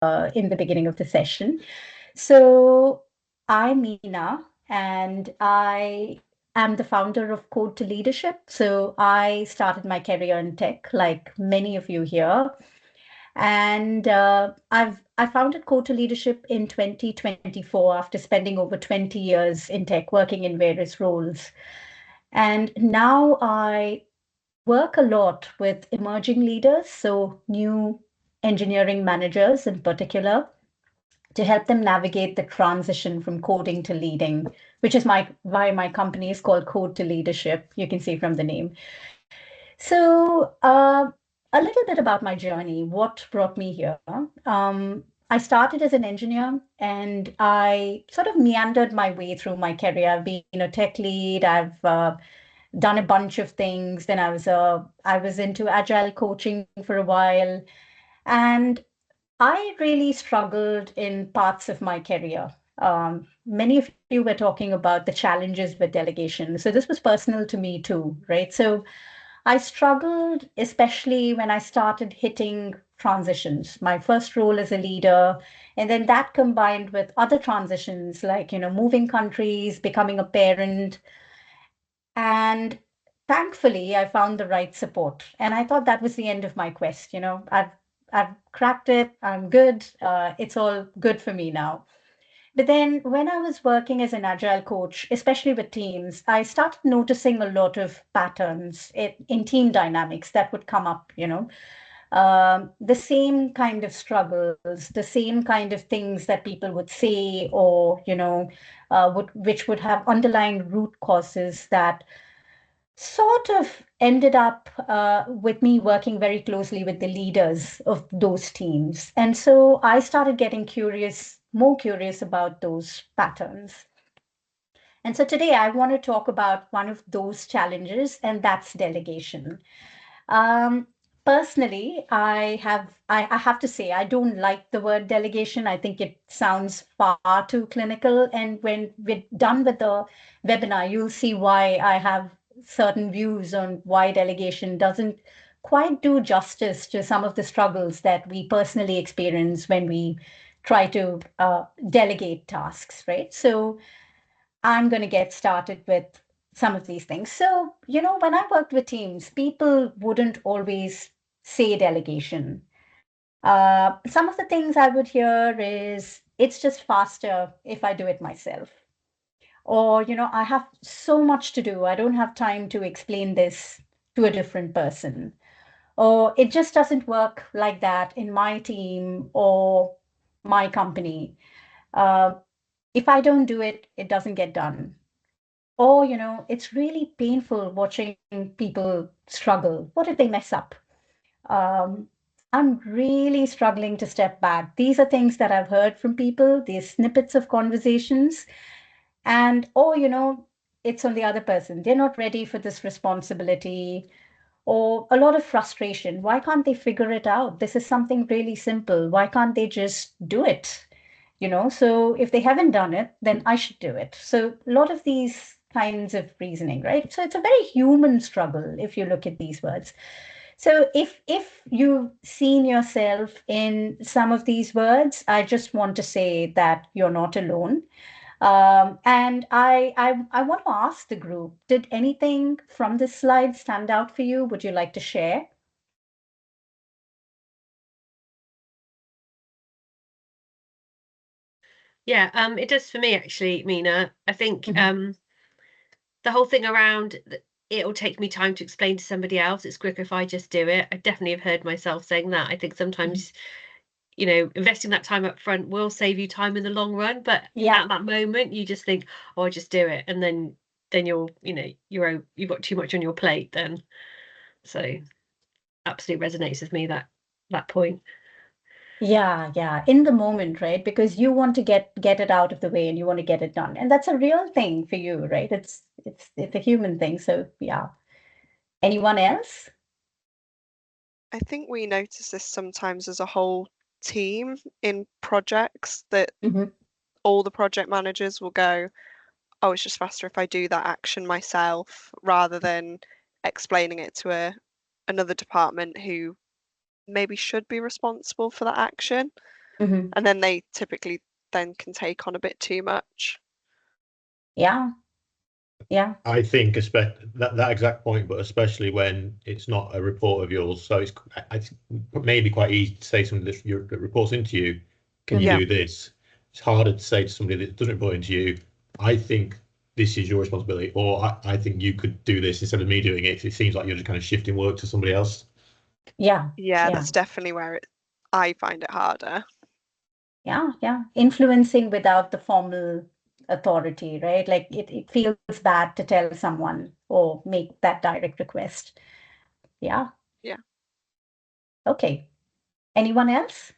in the beginning of the session. So I'm Meena, and I am the founder of Code to Leadership. So I started my career in tech, like many of you here, and I founded Code to Leadership in 2024 after spending over 20 years in tech, working in various roles. And now I work a lot with emerging leaders, so new engineering managers in particular, to help them navigate the transition from coding to leading, which is why my company is called Code to Leadership. You can see from the name. So, a little bit about my journey, what brought me here. I started as an engineer and I sort of meandered my way through my career. I've been a tech lead. I've done a bunch of things. Then I was into agile coaching for a while, and I really struggled in parts of my career. Many of you were talking about the challenges with delegation. So this was personal to me too, right? So I struggled, especially when I started hitting transitions. My first role as a leader, and then that combined with other transitions like, moving countries, becoming a parent. And thankfully, I found the right support. And I thought that was the end of my quest. I've cracked it. I'm good. It's all good for me now. But then when I was working as an agile coach, especially with teams, I started noticing a lot of patterns in team dynamics that would come up, the same kind of struggles, the same kind of things that people would say, or, which would have underlying root causes that sort of ended up with me working very closely with the leaders of those teams. And so I started getting more curious about those patterns. And so today I want to talk about one of those challenges, and that's delegation. Um, Personally, I have to say I don't like the word delegation. I think it sounds far too clinical. And when we're done with the webinar, you'll see why I have certain views on why delegation doesn't quite do justice to some of the struggles that we personally experience when we try to delegate tasks, right? So I'm going to get started with some of these things. So, when I worked with teams, people wouldn't always say delegation. Some of the things I would hear is it's just faster if I do it myself. Or, I have so much to do. I don't have time to explain this to a different person. Or it just doesn't work like that in my team or my company. Uh, if I don't do it, it doesn't get done. Or, it's really painful watching people struggle. What if they mess up? Um, I'm really struggling to step back. These are things that I've heard from people, these snippets of conversations. And, oh, it's on the other person. They're not ready for this responsibility, or a lot of frustration. Why can't they figure it out? This is something really simple. Why can't they just do it? So if they haven't done it, then I should do it. So a lot of these kinds of reasoning, right? So it's a very human struggle if you look at these words. So if you've seen yourself in some of these words, I just want to say that you're not alone. And I want to ask the group, did anything from this slide stand out for you? Would you like to share? Yeah, it does for me actually, Mina. I think Mhm. the whole thing around it'll take me time to explain to somebody else. It's quicker if I just do it. I definitely have heard myself saying that. I think Mhm. sometimes, investing that time up front will save you time in the long run, but Yeah. at that moment you just think, oh, I'll just do it, and then you've got too much on your plate then. So absolutely resonates with me that point. Yeah, yeah, in the moment, right? Because you want to get it out of the way and you want to get it done. And that's a real thing for you, right? It's a human thing. So, yeah. Anyone else? I think we notice this sometimes as a whole team in projects that Hmm. all the project managers will go, oh, it's just faster if I do that action myself rather than explaining it to another department who maybe should be responsible for that action. Hmm. and then they typically then can take on a bit too much. Yeah. Yeah. I think that exact point, but especially when it's not a report of yours. So it's maybe quite easy to say to somebody that reports into you, can you Mhm. Yeah. do this? It's harder to say to somebody that doesn't report into you, I think this is your responsibility, or I think you could do this instead of me doing it. It seems like you're just kind of shifting work to somebody else. Yeah. Yeah, Yeah. that's definitely where I find it harder. Yeah. Yeah. Influencing without the formal authority, right? Like it feels bad to tell someone or make that direct request. Yeah. Yeah. Okay. Anyone else?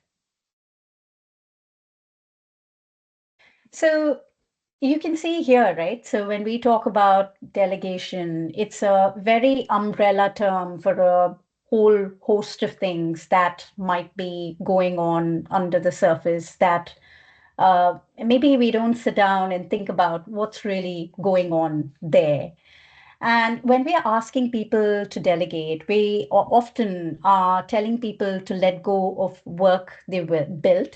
So you can see here, right? So when we talk about delegation, it's a very umbrella term for a whole host of things that might be going on under the surface that maybe we don't sit down and think about what's really going on there. And when we are asking people to delegate, we often are telling people to let go of work they were built.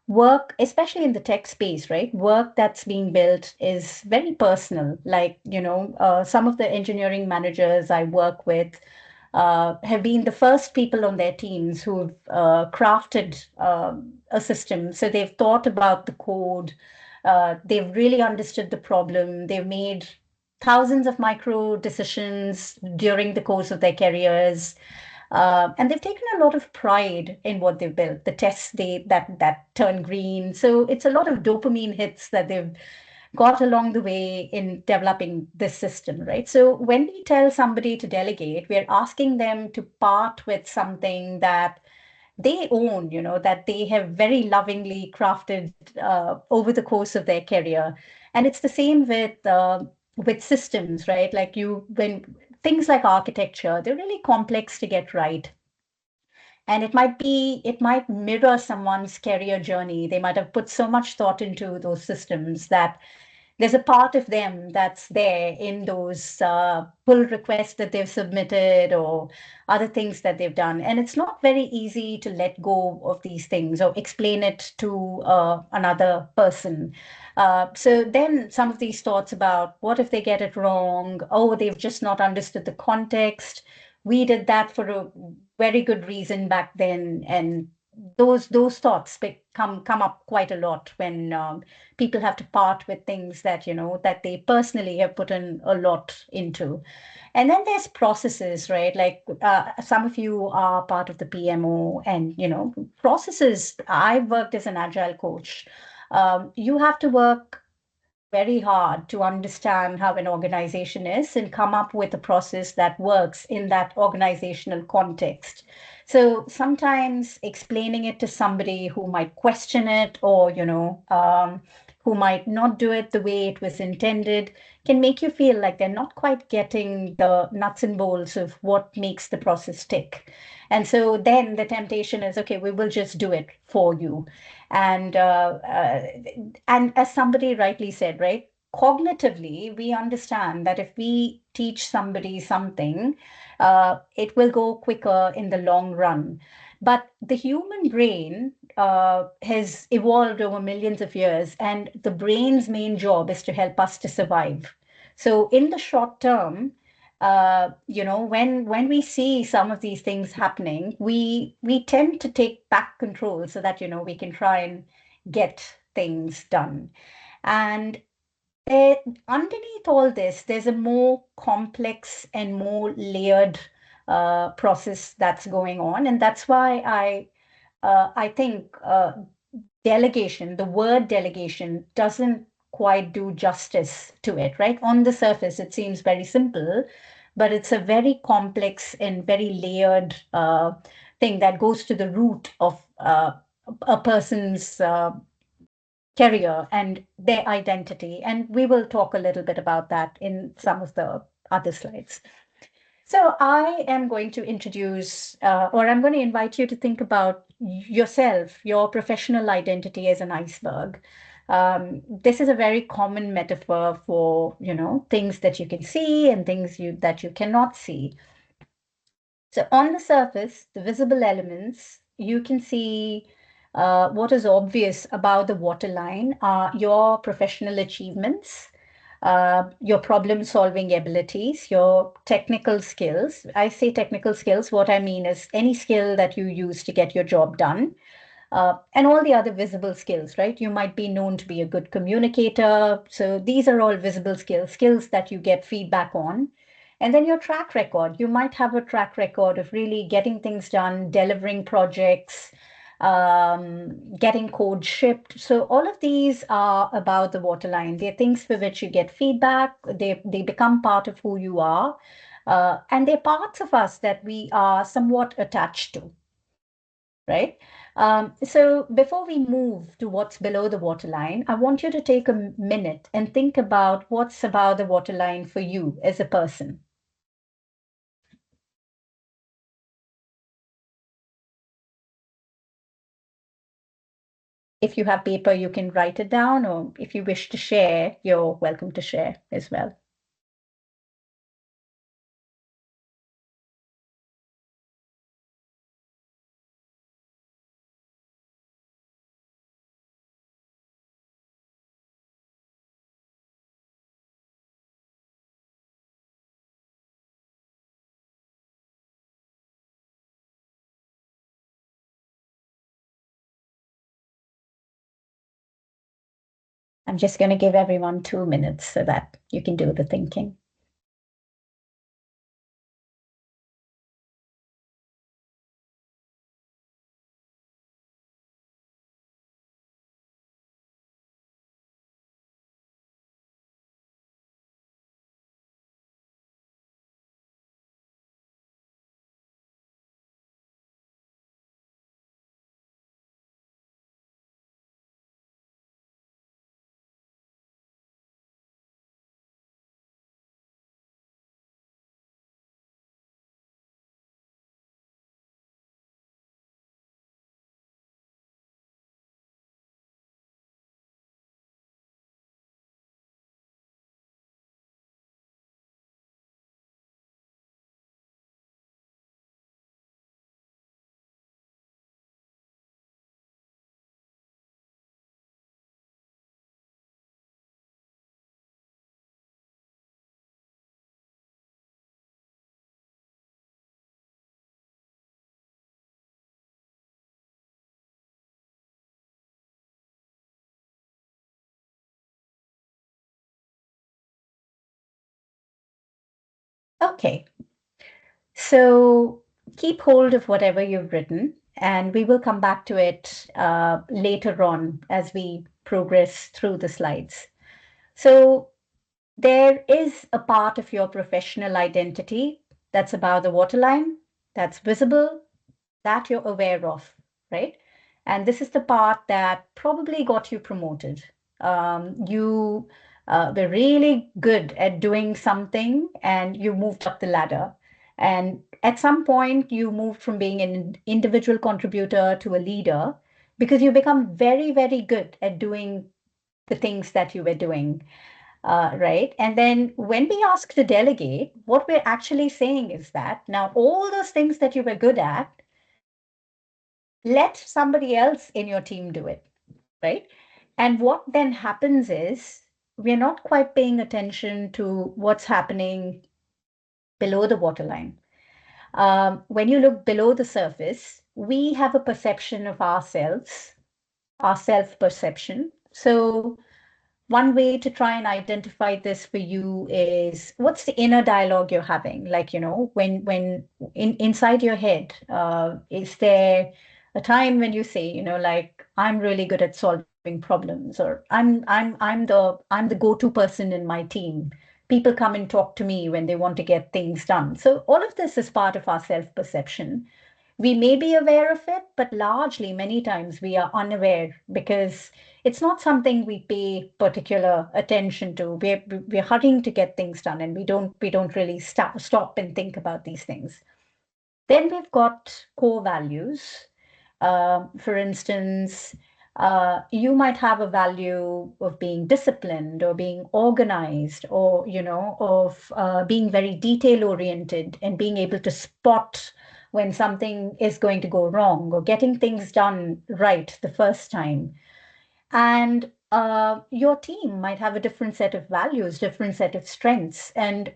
Work, especially in the tech space, right? Work that's being built is very personal. Like, some of the engineering managers I work with have been the first people on their teams who've crafted a system. So they've thought about the code, they've really understood the problem, they've made thousands of micro decisions during the course of their careers. And they've taken a lot of pride in what they've built, the tests that turn green. So it's a lot of dopamine hits that they've got along the way in developing this system, right? So when we tell somebody to delegate, we're asking them to part with something that they own, that they have very lovingly crafted over the course of their career. And it's the same with systems, right? Like when things like architecture, they're really complex to get right. And it might mirror someone's career journey. They might have put so much thought into those systems that there's a part of them that's there in those pull requests that they've submitted or other things that they've done. And it's not very easy to let go of these things or explain it to another person. So then some of these thoughts about what if they get it wrong? Oh, they've just not understood the context. We did that for a very good reason back then. And those thoughts come up quite a lot when people have to part with things that that they personally have put in a lot into. And then there's processes, right? Like some of you are part of the PMO, and processes. I've worked as an agile coach. You have to work very hard to understand how an organization is and come up with a process that works in that organizational context. So sometimes explaining it to somebody who might question it or, who might not do it the way it was intended can make you feel like they're not quite getting the nuts and bolts of what makes the process tick. And so then the temptation is, okay, we will just do it for you. And and as somebody rightly said, right, cognitively, we understand that if we teach somebody something, it will go quicker in the long run. But the human brain has evolved over millions of years, and the brain's main job is to help us to survive. So in the short term, when we see some of these things happening, we tend to take back control so that we can try and get things done. And there, underneath all this, there's a more complex and more layered process that's going on, and that's why I think delegation, the word delegation, doesn't quite do justice to it, right? On the surface, it seems very simple, but it's a very complex and very layered thing that goes to the root of a person's career and their identity. And we will talk a little bit about that in some of the other slides. So I am going to introduce, or I'm going to invite you to think about yourself, your professional identity as an iceberg. This is a very common metaphor for, things that you can see and things that you cannot see. So on the surface, the visible elements, you can see what is obvious about the waterline are your professional achievements, your problem solving abilities, your technical skills. I say technical skills, what I mean is any skill that you use to get your job done. And all the other visible skills, right? You might be known to be a good communicator. So these are all visible skills, skills that you get feedback on. And then your track record. You might have a track record of really getting things done, delivering projects, getting code shipped. So all of these are about the waterline. They're things for which you get feedback. They become part of who you are. And they're parts of us that we are somewhat attached to, right? So before we move to what's below the waterline, I want you to take a minute and think about what's above the waterline for you as a person. If you have paper, you can write it down, or if you wish to share, you're welcome to share as well. I'm just going to give everyone 2 minutes so that you can do the thinking. Okay, so keep hold of whatever you've written, and we will come back to it later on as we progress through the slides. So there is a part of your professional identity that's above the waterline, that's visible, that you're aware of, right? And this is the part that probably got you promoted. You were really good at doing something and you moved up the ladder. And at some point, you moved from being an individual contributor to a leader because you become very, very good at doing the things that you were doing, right? And then when we ask to delegate, what we're actually saying is that now all those things that you were good at, let somebody else in your team do it, right? And what then happens is we're not quite paying attention to what's happening below the waterline. When you look below the surface, we have a perception of ourselves, our self perception. So one way to try and identify this for you is what's the inner dialogue you're having, like, when inside your head, is there a time when you say, like, I'm really good at solving problems, or I'm the go-to person in my team, people come and talk to me when they want to get things done. So all of this is part of our self perception. We may be aware of it, but largely many times we are unaware because it's not something we pay particular attention to. We're hurrying to get things done, and we don't really stop and think about these things. Then we've got core values. For instance, you might have a value of being disciplined or being organized, or of being very detail oriented and being able to spot when something is going to go wrong, or getting things done right the first time. And your team might have a different set of values, different set of strengths. And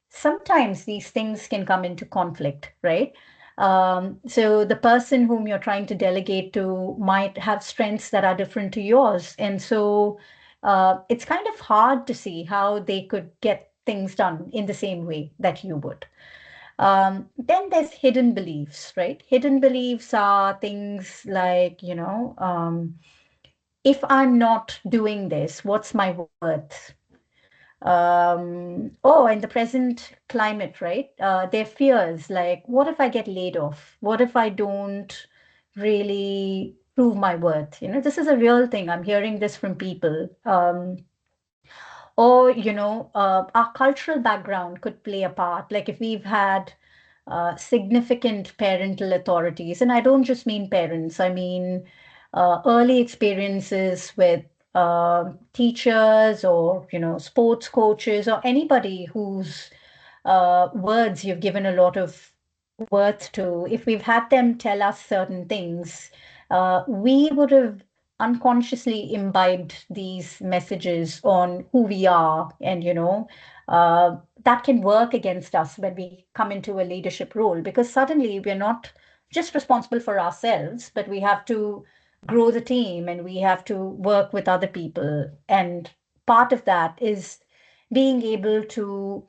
sometimes these things can come into conflict, right? So the person whom you're trying to delegate to might have strengths that are different to yours. And so it's kind of hard to see how they could get things done in the same way that you would. Then there's hidden beliefs, right? Hidden beliefs are things like, if I'm not doing this, what's my worth? In the present climate, right? Their fears like, what if I get laid off? What if I don't really prove my worth? This is a real thing. I'm hearing this from people. Our cultural background could play a part. Like if we've had significant parental authorities, and I don't just mean parents, I mean early experiences with teachers or sports coaches or anybody whose words you've given a lot of worth to. If we've had them tell us certain things, we would have unconsciously imbibed these messages on who we are, and that can work against us when we come into a leadership role, because suddenly we're not just responsible for ourselves, but we have to grow the team and we have to work with other people. And part of that is being able to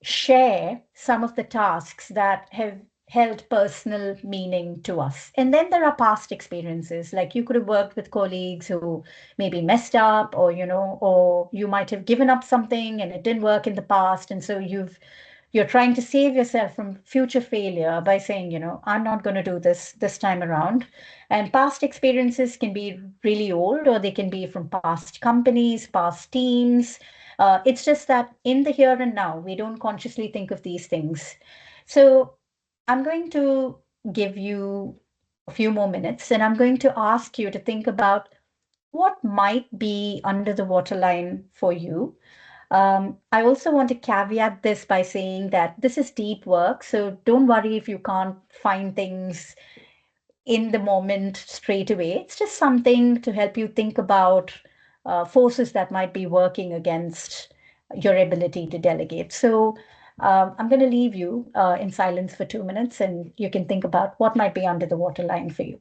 share some of the tasks that have held personal meaning to us. And then there are past experiences, like you could have worked with colleagues who maybe messed up, or you might have given up something and it didn't work in the past. And so you're trying to save yourself from future failure by saying, I'm not going to do this time around. And past experiences can be really old, or they can be from past companies, past teams. It's just that in the here and now, we don't consciously think of these things. So I'm going to give you a few more minutes, and I'm going to ask you to think about what might be under the waterline for you. I also want to caveat this by saying that this is deep work, so don't worry if you can't find things in the moment straight away. It's just something to help you think about forces that might be working against your ability to delegate. So I'm going to leave you in silence for 2 minutes, and you can think about what might be under the waterline for you.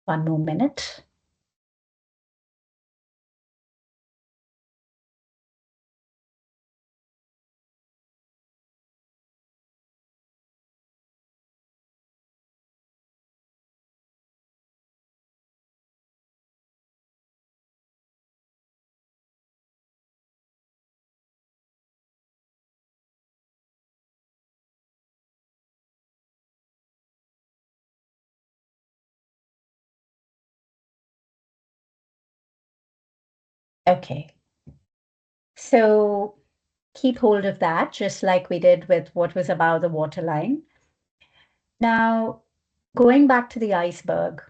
One more minute. Okay. So keep hold of that, just like we did with what was above the waterline. Now, going back to the iceberg,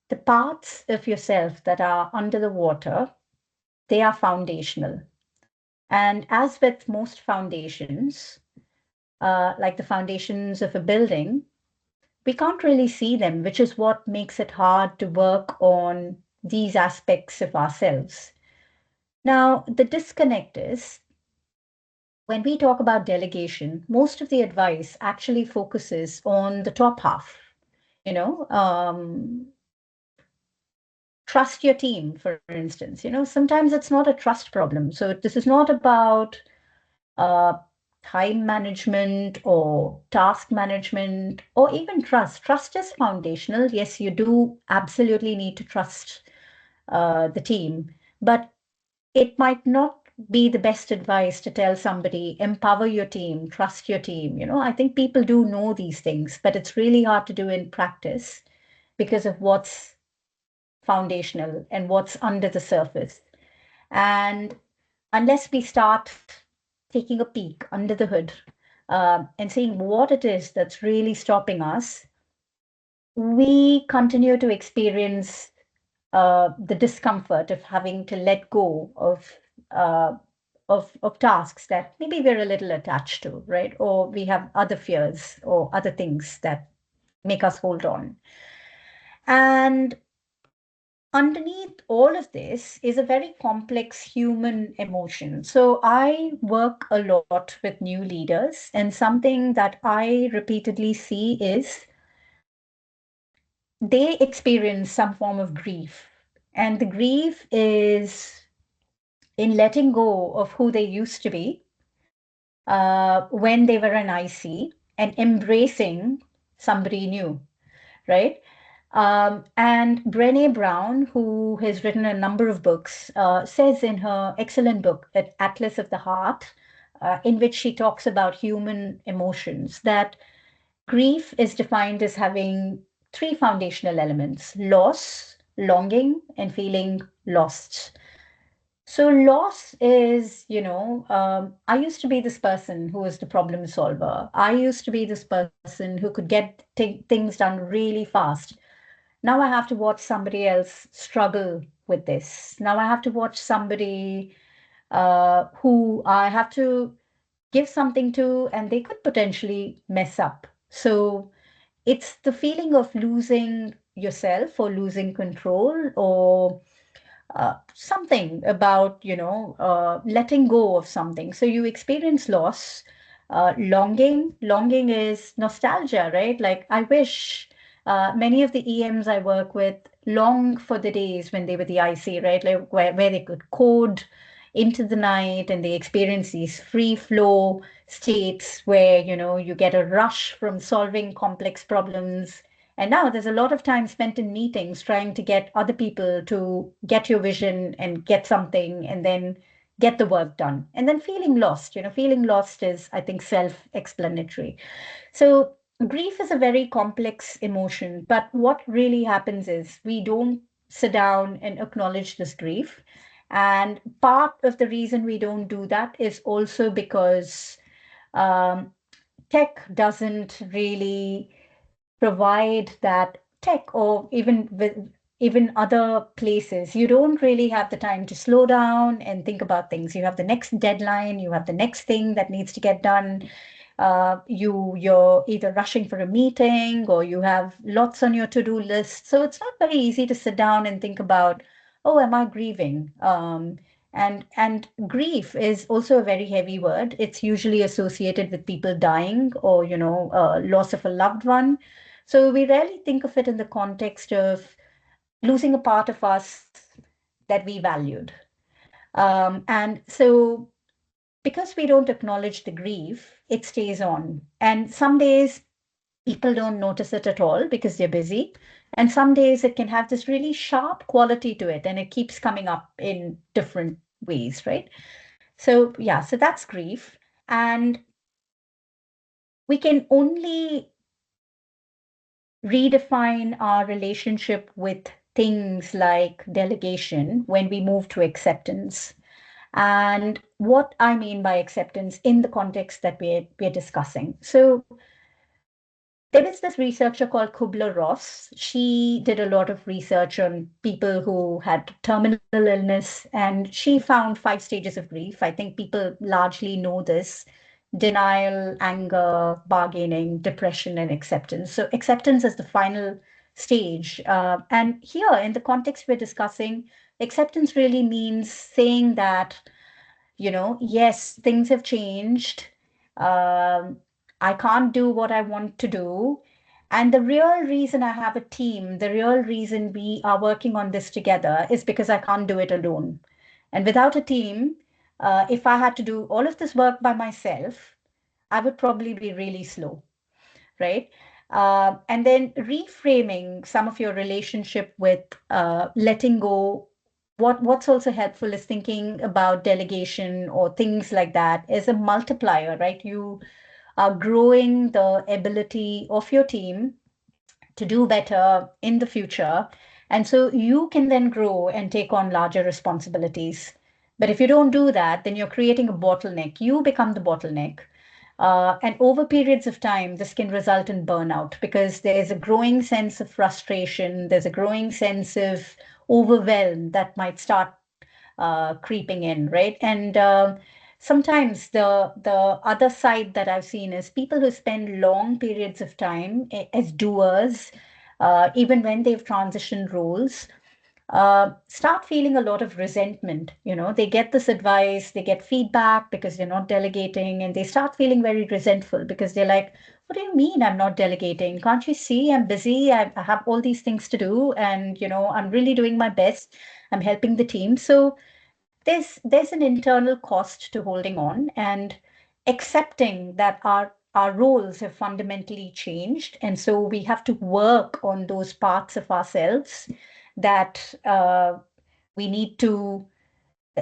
the parts of yourself that are under the water, they are foundational. And as with most foundations, like the foundations of a building, we can't really see them, which is what makes it hard to work on these aspects of ourselves. Now, the disconnect is when we talk about delegation, most of the advice actually focuses on the top half. You know, trust your team, for instance. Sometimes it's not a trust problem. So this is not about uh, time management or task management or even trust. Trust is foundational. Yes, you do absolutely need to trust the team, but it might not be the best advice to tell somebody, empower your team, trust your team. I think people do know these things, but it's really hard to do in practice because of what's foundational and what's under the surface. And unless we start taking a peek under the hood and seeing what it is that's really stopping us, we continue to experience the discomfort of having to let go uh, of tasks that maybe we're a little attached to, right? Or we have other fears or other things that make us hold on. And underneath all of this is a very complex human emotion. So I work a lot with new leaders, and something that I repeatedly see is they experience some form of grief. And the grief is in letting go of who they used to be when they were an IC and embracing somebody new, right? And Brené Brown, who has written a number of books, says in her excellent book, Atlas of the Heart, in which she talks about human emotions, that grief is defined as having three foundational elements: loss, longing, and feeling lost. So loss is, I used to be this person who was the problem solver. I used to be this person who could get things done really fast. Now I have to watch somebody else struggle with this. Now I have to watch somebody who I have to give something to, and they could potentially mess up. So it's the feeling of losing yourself or losing control or something about letting go of something. So you experience loss. Longing is nostalgia, right? Like I wish many of the EMs I work with long for the days when they were the IC, right? Like where they could code into the night and they experience these free flow states where you get a rush from solving complex problems. And now there's a lot of time spent in meetings trying to get other people to get your vision and get something and then get the work done. And then feeling lost. Feeling lost is, I think, self-explanatory. So grief is a very complex emotion, but what really happens is we don't sit down and acknowledge this grief. And part of the reason we don't do that is also because um, tech doesn't really provide that tech or even with even other places, you don't really have the time to slow down and think about things. You have the next deadline, you have the next thing that needs to get done. You're either rushing for a meeting or you have lots on your to-do list. So it's not very easy to sit down and think about, oh, am I grieving? And grief is also a very heavy word. It's usually associated with people dying or loss of a loved one. So we rarely think of it in the context of losing a part of us that we valued. And so because we don't acknowledge the grief, it stays on. And some days people don't notice it at all because they're busy. And some days it can have this really sharp quality to it and it keeps coming up in different ways, right? So, yeah, so that's grief. And we can only redefine our relationship with things like delegation when we move to acceptance. And what I mean by acceptance in the context that we're discussing. So there is this researcher called Kubler-Ross. She did a lot of research on people who had terminal illness, and she found 5 stages of grief. I think people largely know this. denial, anger, bargaining, depression, and acceptance. So acceptance is the final stage. And here, in the context we're discussing, acceptance really means saying that, yes, things have changed. Um, I can't do what I want to do. And the real reason I have a team, the real reason we are working on this together is because I can't do it alone. And without a team, if I had to do all of this work by myself, I would probably be really slow, right? And then reframing some of your relationship with letting go. What's also helpful is thinking about delegation or things like that as a multiplier, right? You are growing the ability of your team to do better in the future. And so you can then grow and take on larger responsibilities. But if you don't do that, then you're creating a bottleneck. You become the bottleneck. And over periods of time, this can result in burnout because there's a growing sense of frustration, there's a growing sense of overwhelm that might start creeping in, right? And sometimes the other side that I've seen is people who spend long periods of time as doers, even when they've transitioned roles, start feeling a lot of resentment. They get this advice, they get feedback because they're not delegating, and they start feeling very resentful because they're like, what do you mean I'm not delegating? Can't you see I'm busy? I have all these things to do, and I'm really doing my best. I'm helping the team. So there's an internal cost to holding on and accepting that our roles have fundamentally changed, and so we have to work on those parts of ourselves that we need to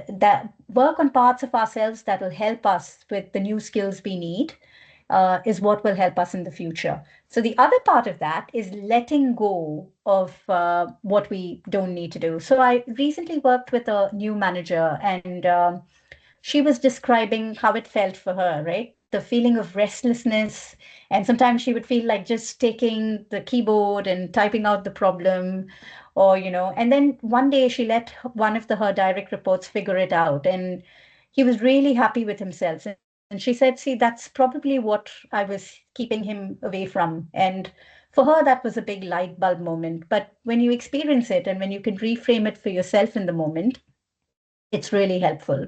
that work on parts of ourselves that will help us with the new skills we need, is what will help us in the future. So the other part of that is letting go of what we don't need to do. So I recently worked with a new manager, and she was describing how it felt for her, right? The feeling of restlessness. And sometimes she would feel like just taking the keyboard and typing out the problem, and then one day she let one of her direct reports figure it out. And he was really happy with himself. And she said, see, that's probably what I was keeping him away from. And for her, that was a big light bulb moment. But when you experience it and when you can reframe it for yourself in the moment, it's really helpful.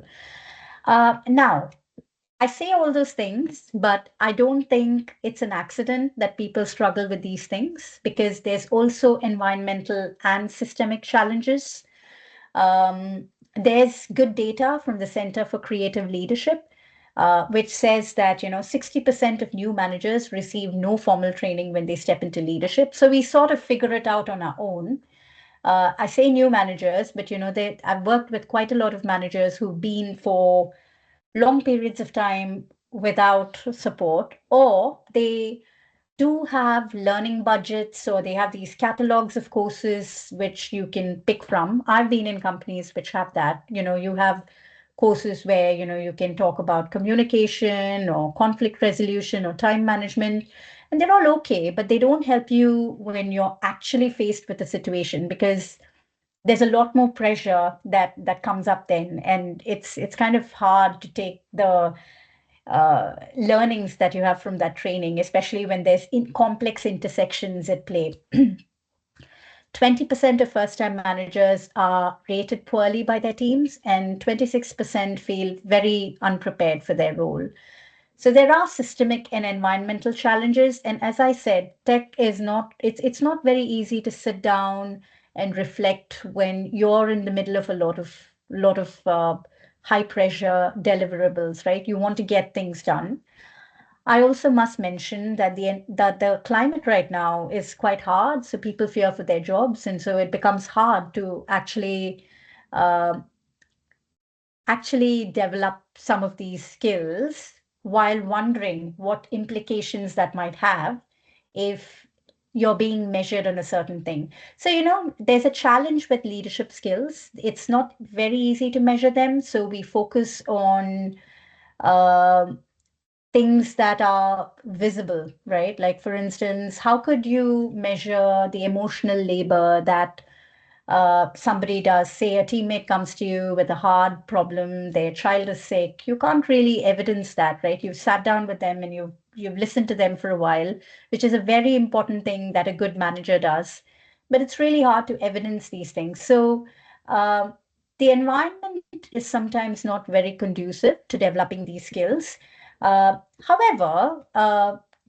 Now, I say all those things, but I don't think it's an accident that people struggle with these things because there's also environmental and systemic challenges. There's good data from the Center for Creative Leadership, which says that 60% of new managers receive no formal training when they step into leadership. So we sort of figure it out on our own. I say new managers, but I've worked with quite a lot of managers who've been for long periods of time without support, or they do have learning budgets, or they have these catalogs of courses which you can pick from. I've been in companies which have that. You have courses where you can talk about communication or conflict resolution or time management, and they're all okay, but they don't help you when you're actually faced with a situation, because there's a lot more pressure that comes up then, and it's kind of hard to take the learnings that you have from that training, especially when there's complex intersections at play. 20% of first-time managers are rated poorly by their teams, and 26% feel very unprepared for their role. So there are systemic and environmental challenges. And as I said, tech is not, it's not very easy to sit down and reflect when you're in the middle of a lot of high pressure deliverables, right? You want to get things done. I also must mention that the climate right now is quite hard, so people fear for their jobs, and so it becomes hard to uh, actually develop some of these skills while wondering what implications that might have if you're being measured on a certain thing. So, there's a challenge with leadership skills. It's not very easy to measure them. So we focus on um things that are visible, right? Like, for instance, how could you measure the emotional labor that somebody does, say a teammate comes to you with a hard problem, their child is sick, you can't really evidence that, right? You've sat down with them and you've listened to them for a while, which is a very important thing that a good manager does. But it's really hard to evidence these things. So the environment is sometimes not very conducive to developing these skills. However,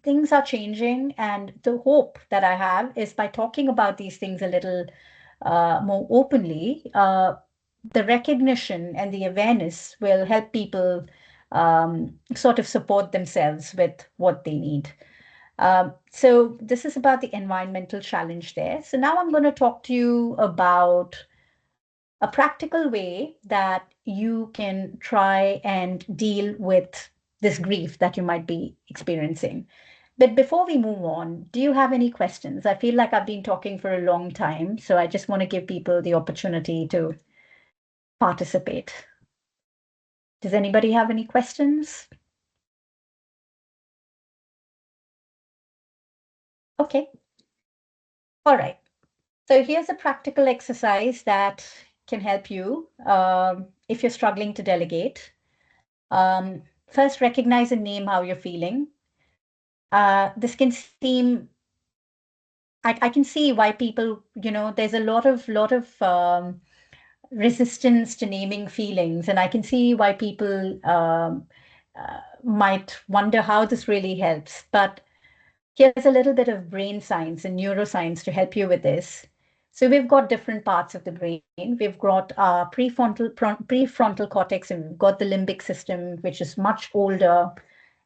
things are changing, and the hope that I have is by talking about these things a little more openly, the recognition and the awareness will help people sort of support themselves with what they need. So this is about the environmental challenge there. So now I'm going to talk to you about a practical way that you can try and deal with this grief that you might be experiencing. But before we move on, do you have any questions? I feel like I've been talking for a long time, so I just want to give people the opportunity to participate. Does anybody have any questions? Okay. All right. So here's a practical exercise that can help you if you're struggling to delegate. First, recognize and name how you're feeling. This can seem, I can see why people, there's a lot of resistance to naming feelings, and I can see why people might wonder how this really helps. But here's a little bit of brain science and neuroscience to help you with this. So we've got different parts of the brain. We've got our prefrontal cortex, and we've got the limbic system, which is much older.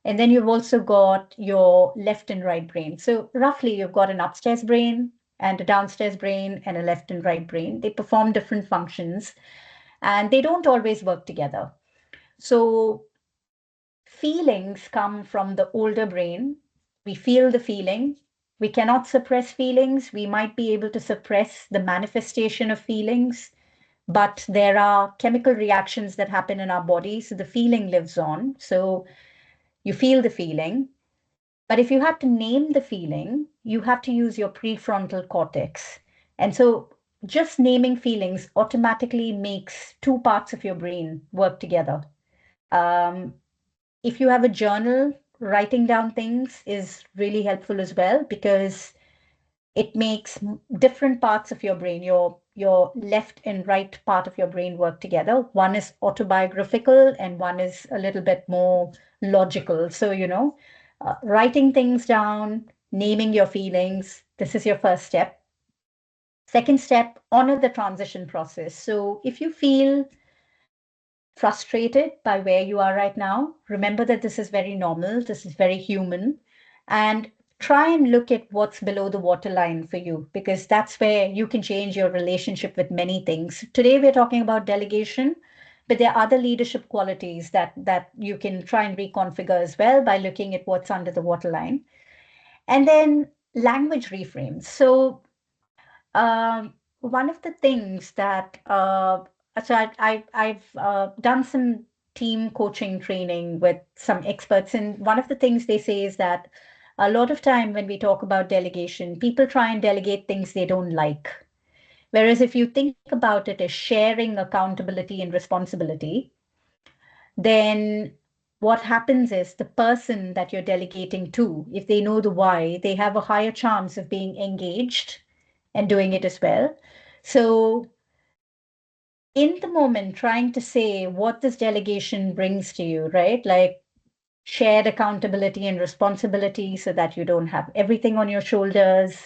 And then you've also got your left and right brain. So roughly, you've got an upstairs brain and a downstairs brain and a left and right brain. They perform different functions, and they don't always work together. So feelings come from the older brain. We feel the feeling. We cannot suppress feelings. We might be able to suppress the manifestation of feelings, but there are chemical reactions that happen in our body. So the feeling lives on. So you feel the feeling. But if you have to name the feeling, you have to use your prefrontal cortex. And so just naming feelings automatically makes two parts of your brain work together. Um, if you have a journal, writing down things is really helpful as well, because it makes different parts of your brain, your left and right part of your brain work together. One is autobiographical and one is a little bit more logical. So, writing things down, naming your feelings, this is your first step. Second step, honor the transition process. So if you feel frustrated by where you are right now, remember that this is very normal, this is very human, and try and look at what's below the waterline for you, because that's where you can change your relationship with many things. Today, we're talking about delegation, but there are other leadership qualities that you can try and reconfigure as well by looking at what's under the waterline. And then language reframes. So one of the things that I've done some team coaching training with some experts, and one of the things they say is that a lot of time when we talk about delegation, people try and delegate things they don't like. Whereas if you think about it as sharing accountability and responsibility, then what happens is the person that you're delegating to, if they know the why, they have a higher chance of being engaged and doing it as well. So, in the moment, trying to say what this delegation brings to you, right? Like shared accountability and responsibility so that you don't have everything on your shoulders,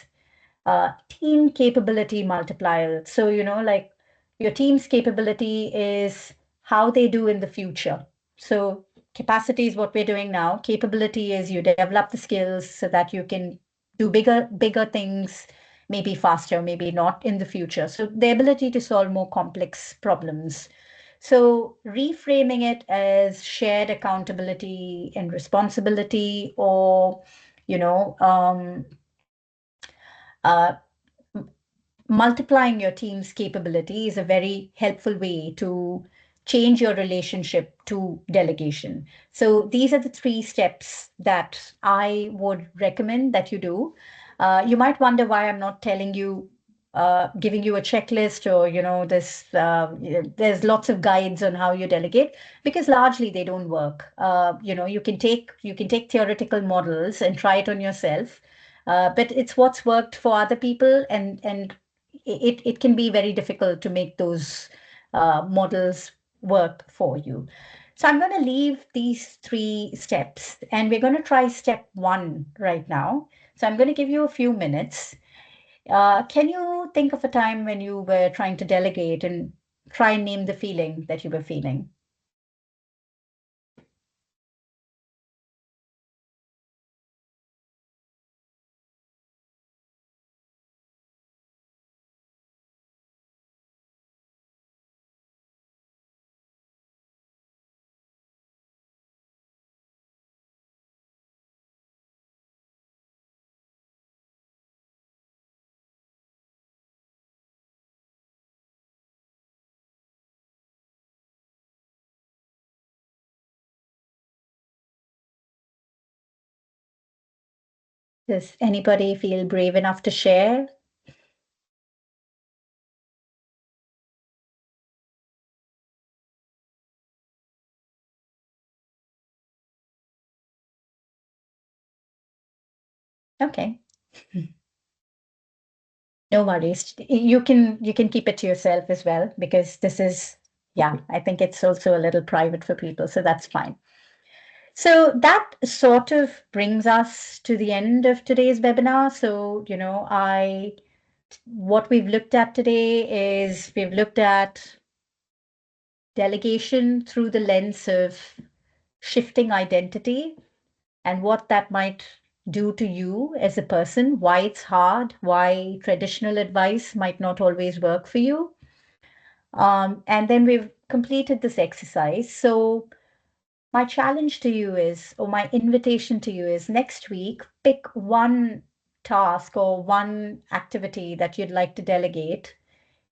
team capability multiplier. So, like your team's capability is how they do in the future. So, capacity is what we're doing now. Capability is you develop the skills so that you can do bigger things, maybe faster, maybe not in the future. So, the ability to solve more complex problems. So, reframing it as shared accountability and responsibility, or, you know, uh, multiplying your team's capability is a very helpful way to change your relationship to delegation. So these are the three steps that I would recommend that you do. You might wonder why I'm not telling you giving you a checklist or this there's lots of guides on how you delegate, because largely they don't work. You can take theoretical models and try it on yourself, but it's what's worked for other people, and it can be very difficult to make those models work for you. So I'm going to leave these 3 steps, and we're going to try step 1 right now. So I'm going to give you a few minutes. Can you think of a time when you were trying to delegate and try and name the feeling that you were feeling? Does anybody feel brave enough to share? Okay. No worries. You can keep it to yourself as well, because this is, yeah, I think it's also a little private for people, so that's fine. So that sort of brings us to the end of today's webinar. So, what we've looked at today is we've looked at delegation through the lens of shifting identity and what that might do to you as a person, why it's hard, why traditional advice might not always work for you. And then we've completed this exercise. So my challenge to you is, or my invitation to you is, next week, pick one task or one activity that you'd like to delegate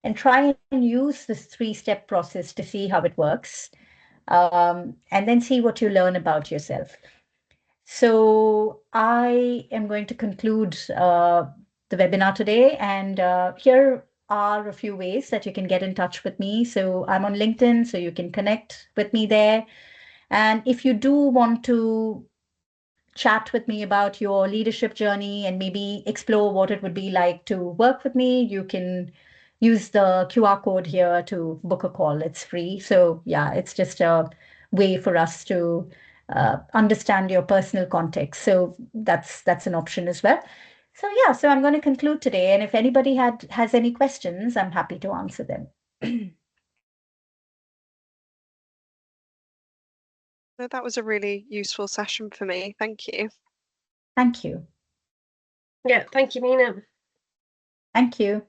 and try and use this 3-step process to see how it works, and then see what you learn about yourself. So I am going to conclude the webinar today, and here are a few ways that you can get in touch with me. So I'm on LinkedIn, so you can connect with me there. And if you do want to chat with me about your leadership journey and maybe explore what it would be like to work with me, you can use the QR code here to book a call. It's free. So yeah, it's just a way for us to understand your personal context. So that's an option as well. So yeah, so I'm going to conclude today. And if anybody has any questions, I'm happy to answer them. No, that was a really useful session for me. Thank you. Thank you. Yeah, thank you, Mina. Thank you.